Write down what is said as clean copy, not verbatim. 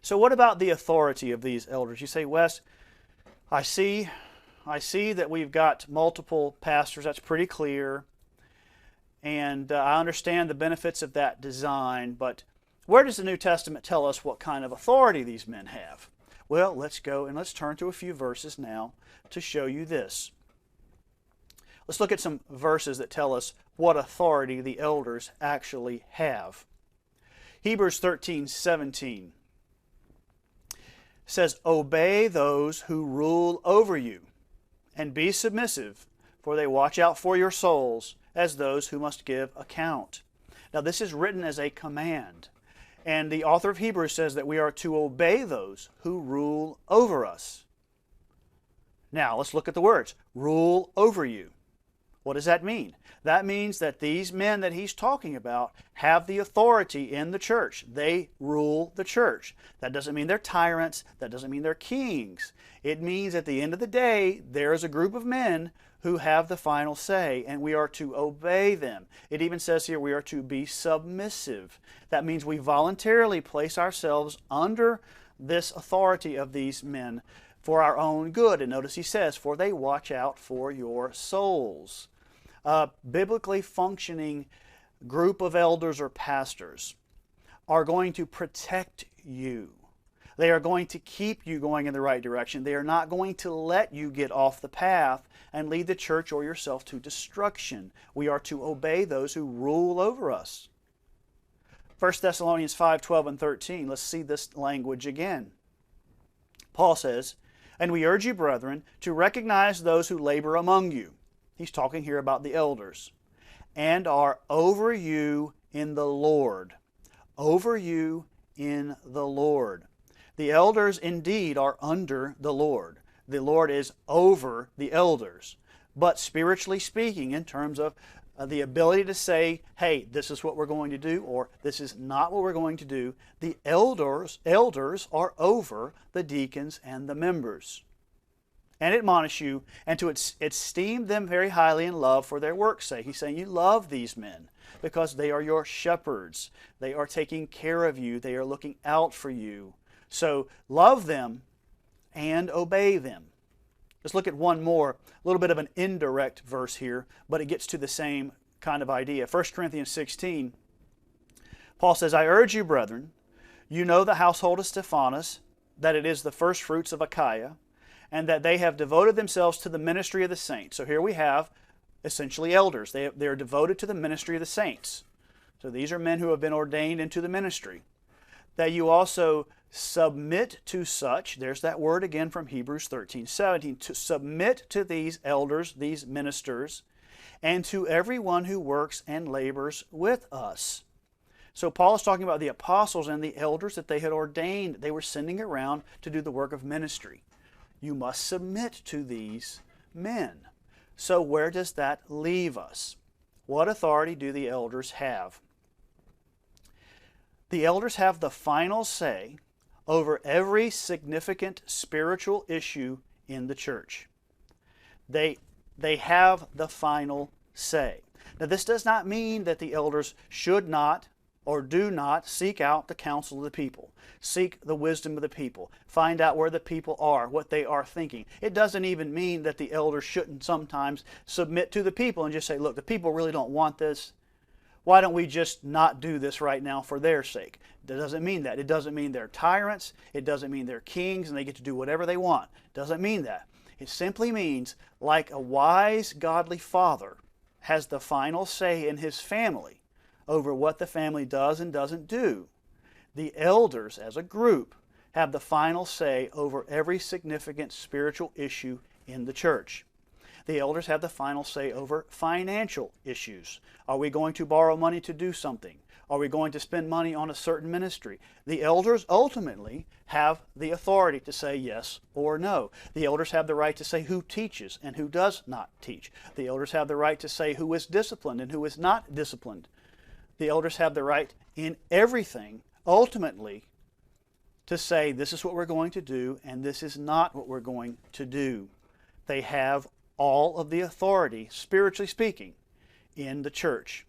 So what about the authority of these elders? You say, Wes, I see that we've got multiple pastors. That's pretty clear. And I understand the benefits of that design, but where does the New Testament tell us what kind of authority these men have? Well, let's go and let's turn to a few verses now to show you this. Let's look at some verses that tell us what authority the elders actually have. Hebrews 13:17 says, "Obey those who rule over you, and be submissive, for they watch out for your souls as those who must give account." Now this is written as a command. And the author of Hebrews says that we are to obey those who rule over us. Now let's look at the words. Rule over you. What does that mean? That means that these men that he's talking about have the authority in the church. They rule the church. That doesn't mean they're tyrants. That doesn't mean they're kings. It means at the end of the day, there is a group of men who have the final say, and we are to obey them. It even says here we are to be submissive. That means we voluntarily place ourselves under this authority of these men for our own good. And notice he says, for they watch out for your souls. A biblically functioning group of elders or pastors are going to protect you. They are going to keep you going in the right direction. They are not going to let you get off the path and lead the church or yourself to destruction. We are to obey those who rule over us. 1 Thessalonians 5:12 and 13. Let's see this language again. Paul says, "And we urge you, brethren, to recognize those who labor among you." He's talking here about the elders. "And are over you in the Lord." Over you in the Lord. The elders indeed are under the Lord. The Lord is over the elders. But spiritually speaking, in terms of the ability to say, hey, this is what we're going to do, or this is not what we're going to do, the elders are over the deacons and the members. And admonish you, and to esteem them very highly in love for their work's sake. He's saying you love these men because they are your shepherds. They are taking care of you. They are looking out for you. So love them and obey them. Let's look at one more, a little bit of an indirect verse here, but it gets to the same kind of idea. 1 Corinthians 16, Paul says, "I urge you, brethren, you know the household of Stephanas, that it is the first fruits of Achaia, and that they have devoted themselves to the ministry of the saints." So here we have essentially elders. They are devoted to the ministry of the saints. So these are men who have been ordained into the ministry. "That you also submit to such," there's that word again from Hebrews 13:17, to submit to these elders, these ministers, "and to everyone who works and labors with us." So Paul is talking about the apostles and the elders that they had ordained. They were sending around to do the work of ministry. You must submit to these men. So where does that leave us? What authority do the elders have? The elders have the final say over every significant spiritual issue in the church. They have the final say. Now this does not mean that the elders should not or do not seek out the counsel of the people, seek the wisdom of the people, find out where the people are, what they are thinking. It doesn't even mean that the elders shouldn't sometimes submit to the people and just say, look, the people really don't want this. Why don't we just not do this right now for their sake? That doesn't mean that. It doesn't mean they're tyrants. It doesn't mean they're kings and they get to do whatever they want. It doesn't mean that. It simply means like a wise, godly father has the final say in his family over what the family does and doesn't do. The elders as a group have the final say over every significant spiritual issue in the church. The elders have the final say over financial issues. Are we going to borrow money to do something? Are we going to spend money on a certain ministry? The elders ultimately have the authority to say yes or no. The elders have the right to say who teaches and who does not teach. The elders have the right to say who is disciplined and who is not disciplined. The elders have the right in everything, ultimately, to say this is what we're going to do and this is not what we're going to do. They have all of the authority, spiritually speaking, in the church.